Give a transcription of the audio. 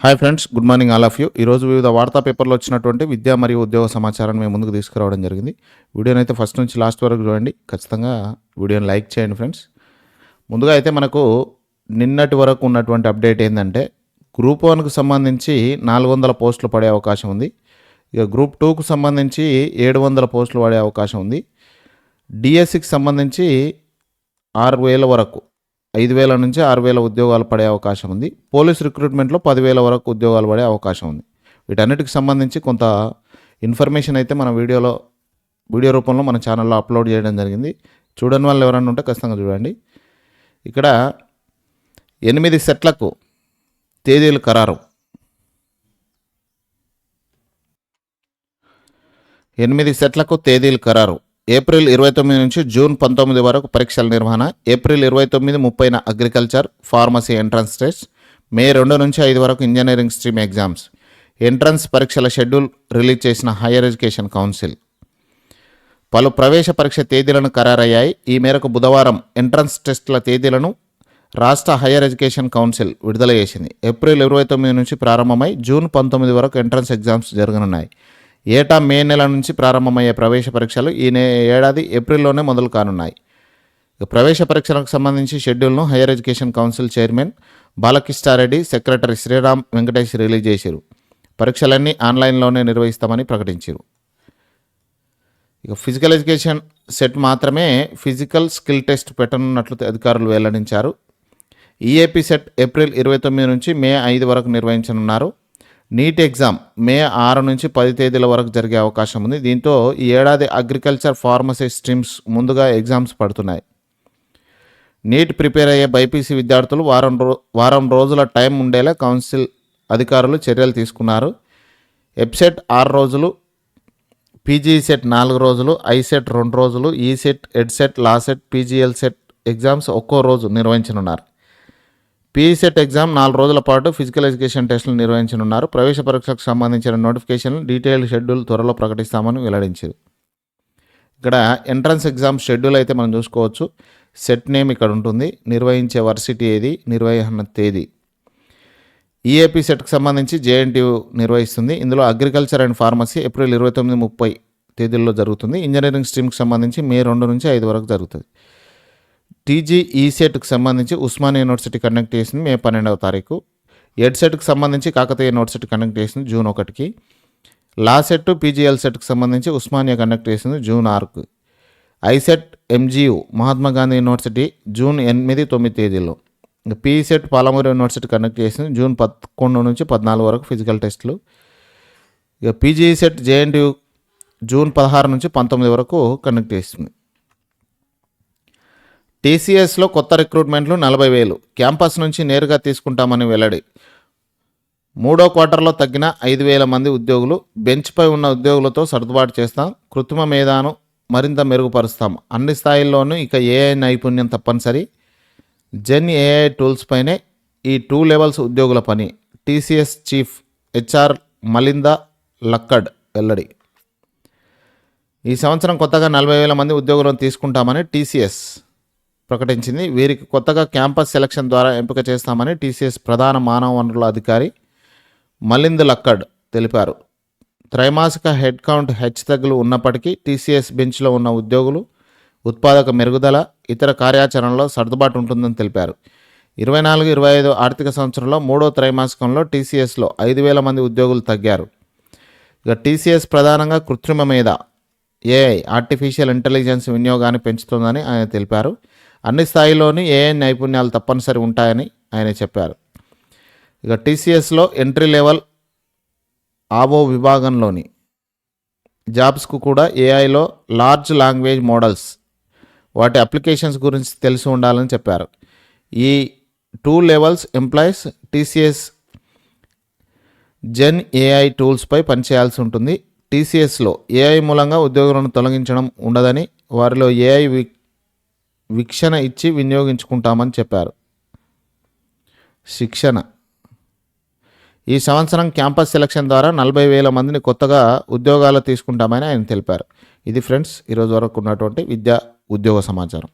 Hi friends, good morning all of you. ఈరోజు వివిధ వార్తా పేపర్లో వచ్చినటువంటి విద్యా మరియు ఉద్యోగ సమాచారాన్ని మేము ముందుకు తీసుకురావడం జరిగింది. వీడియోని అయితే ఫస్ట్ నుంచి లాస్ట్ వరకు చూడండి. ఖచ్చితంగా వీడియోని లైక్ చేయండి ఫ్రెండ్స్. ముందుగా అయితే మనకు నిన్నటి వరకు ఉన్నటువంటి అప్డేట్ ఏంటంటే గ్రూప్ 1కు సంబంధించి 400 పోస్టులు పడే అవకాశం ఉంది. ఇక గ్రూప్ 2కు సంబంధించి 700 పోస్టులు పడే అవకాశం ఉంది. డిఎస్సికి సంబంధించి 6,000 వరకు 5,000 నుంచి 6,000 ఉద్యోగాలు పడే అవకాశం ఉంది. పోలీస్ రిక్రూట్మెంట్లో 10,000 వరకు ఉద్యోగాలు పడే అవకాశం ఉంది. వీటన్నిటికి సంబంధించి కొంత ఇన్ఫర్మేషన్ అయితే మన వీడియో రూపంలో మన ఛానల్లో అప్లోడ్ చేయడం జరిగింది. చూడని వాళ్ళు ఎవరైనా ఉంటే ఖచ్చితంగా చూడండి. ఇక్కడ 8 సెట్లకు తేదీలు ఖరారు. 8 సెట్లకు తేదీలు ఖరారు. ఏప్రిల్ 29 నుంచి జూన్ 19 వరకు పరీక్షల నిర్వహణ. April 29-30 agriculture, pharmacy entrance test. May 2 నుంచి 5 వరకు ఇంజనీరింగ్ స్ట్రీమ్ ఎగ్జామ్స్. ఎంట్రన్స్ పరీక్షల షెడ్యూల్ రిలీజ్ చేసిన హైయర్ ఎడ్యుకేషన్ కౌన్సిల్. పలు ప్రవేశ పరీక్ష తేదీలను ఖరారయ్యాయి. ఈ మేరకు బుధవారం ఎంట్రన్స్ టెస్టుల తేదీలను రాష్ట్ర హైయర్ ఎడ్యుకేషన్ కౌన్సిల్ విడుదల చేసింది. ఏప్రిల్ 29 నుంచి ప్రారంభమై జూన్ 19 వరకు ఎంట్రన్స్ ఎగ్జామ్స్ జరగనున్నాయి. ఏటా మే నెల నుంచి ప్రారంభమయ్యే ప్రవేశ పరీక్షలు ఈ ఏడాది ఏప్రిల్లోనే మొదలు కానున్నాయి. ప్రవేశ పరీక్షలకు సంబంధించి షెడ్యూల్ను higher education council chairman Balakrishna Reddy, secretary Sriram Venkatesh release చేశారు. పరీక్షలన్నీ ఆన్లైన్లోనే నిర్వహిస్తామని ప్రకటించారు. ఇక ఫిజికల్ ఎడ్యుకేషన్ సెట్ మాత్రమే ఫిజికల్ స్కిల్ టెస్ట్ పెట్టనున్నట్లు అధికారులు వెల్లడించారు. ఈఏపీ సెట్ ఏప్రిల్ 29 నుంచి మే 5 వరకు నిర్వహించనున్నారు. నీట్ ఎగ్జామ్ మే 6 నుంచి 10 తేదీల వరకు జరిగే అవకాశం ఉంది. దీంతో ఈ ఏడాది అగ్రికల్చర్, ఫార్మసీ స్ట్రీమ్స్ ముందుగా ఎగ్జామ్స్ పడుతున్నాయి. నీట్ ప్రిపేర్ అయ్యే బైపీసీ విద్యార్థులు వారం రోజుల టైం ఉండేలా కౌన్సిల్ అధికారులు చర్యలు తీసుకున్నారు. ఎబ్సెట్ 6 రోజులు, పీజీ సెట్ 4 రోజులు, ఐసెట్ 2 రోజులు, ECET, EdCET, LAWCET, PGL set exams ఒక్కో రోజు నిర్వహించనున్నారు. పీఈసెట్ ఎగ్జామ్ 4 రోజుల పాటు ఫిజికల్ ఎడ్యుకేషన్ టెస్టులు నిర్వహించనున్నారు. ప్రవేశ పరీక్షకు సంబంధించిన నోటిఫికేషన్, డీటెయిల్డ్ షెడ్యూల్ త్వరలో ప్రకటిస్తామని వెల్లడించారు. ఇక్కడ ఎంట్రన్స్ ఎగ్జామ్ షెడ్యూల్ అయితే మనం చూసుకోవచ్చు. సెట్ నేమ్ ఇక్కడ ఉంటుంది, నిర్వహించే వర్సిటీ ఏది, నిర్వహణ తేదీ. ఈఏపీ సెట్కి సంబంధించి జేఎన్టీయూ నిర్వహిస్తుంది. ఇందులో అగ్రికల్చర్ అండ్ ఫార్మసీ ఏప్రిల్ 29-30 తేదీల్లో జరుగుతుంది. ఇంజనీరింగ్ స్ట్రీమ్కి సంబంధించి మే 2 నుంచి 5 వరకు జరుగుతుంది. టీజీ ఈసెట్కి సంబంధించి ఉస్మానియా యూనివర్సిటీ కండక్ట్ చేసింది మే 12వ తారీఖు. ఎడ్సెట్కి సంబంధించి కాకతీయ యూనివర్సిటీ కండక్ట్ చేసింది జూన్ 1కి. లాసెట్, పీజీఎల్ సెట్కి సంబంధించి ఉస్మానియా కండక్ట్ చేసింది జూన్ 6కు. ICET, MGU Mahatma Gandhi university June 8-9 తేదీల్లో. పీఈసెట్ పాలమూరు యూనివర్సిటీ కండక్ట్ చేసింది జూన్ 11 నుంచి 14 వరకు ఫిజికల్ టెస్టులు. ఇక పీజీఈసెట్ జేఎన్టీయూ జూన్ 16 నుంచి 19 వరకు కండక్ట్ చేస్తుంది. టీసీఎస్లో కొత్త రిక్రూట్మెంట్లు 40,000 క్యాంపస్ నుంచి నేరుగా తీసుకుంటామని వెల్లడి. 3వ క్వార్టర్లో తగ్గిన 5,000 మంది ఉద్యోగులు. బెంచ్పై ఉన్న ఉద్యోగులతో సర్దుబాటు చేస్తాం. కృత్రిమ మేధాను మరింత మెరుగుపరుస్తాం. అన్ని స్థాయిల్లోనూ ఇక ఏఐ నైపుణ్యం తప్పనిసరి. జెన్ ఏఐ టూల్స్ పైనే ఈ 2 లెవెల్స్ ఉద్యోగుల పని. టీసీఎస్ చీఫ్ హెచ్ఆర్ మలిందా లక్కడ్ వెల్లడి. ఈ సంవత్సరం కొత్తగా 40,000 మంది ఉద్యోగులను తీసుకుంటామని టీసీఎస్ ప్రకటించింది. వీరికి కొత్తగా క్యాంపస్ సెలక్షన్ ద్వారా ఎంపిక చేస్తామని టీసీఎస్ ప్రధాన మానవ వనరుల అధికారి మలింద్ లక్కడ్ తెలిపారు. త్రైమాసిక హెడ్ కౌంట్ హెచ్చుతగ్గులు ఉన్నప్పటికీ టీసీఎస్ బెంచ్లో ఉన్న ఉద్యోగులు ఉత్పాదక మెరుగుదల, ఇతర కార్యాచరణలో సర్దుబాటు ఉంటుందని తెలిపారు. 24-25 ఆర్థిక సంవత్సరంలో 3వ త్రైమాసికంలో టీసీఎస్లో 5,000 మంది ఉద్యోగులు తగ్గారు. ఇక టీసీఎస్ ప్రధానంగా కృత్రిమ మేధ, ఏఐ, ఆర్టిఫిషియల్ ఇంటెలిజెన్స్ వినియోగాన్ని పెంచుతుందని ఆయన తెలిపారు. అన్ని స్థాయిలోని ఏఐ నైపుణ్యాలు తప్పనిసరి ఉంటాయని ఆయన చెప్పారు. ఇక టీసీఎస్లో ఎంట్రీ లెవెల్ ఆబో విభాగంలోని జాబ్స్కు కూడా ఏఐలో లార్జ్ లాంగ్వేజ్ మోడల్స్, వాటి అప్లికేషన్స్ గురించి తెలిసి ఉండాలని చెప్పారు. ఈ 2 levels employees TCS gen AI టూల్స్పై పనిచేయాల్సి ఉంటుంది. టీసీఎస్లో ఏఐ మూలంగా ఉద్యోగులను తొలగించడం ఉండదని, వారిలో ఏఐ శిక్షణ ఇచ్చి వినియోగించుకుంటామని చెప్పారు. ఈ సంవత్సరం క్యాంపస్ సెలక్షన్ ద్వారా 40,000 మందిని కొత్తగా ఉద్యోగాలు తీసుకుంటామని ఆయన తెలిపారు. ఇది ఫ్రెండ్స్ ఈరోజు వరకు ఉన్నటువంటి విద్యా ఉద్యోగ సమాచారం.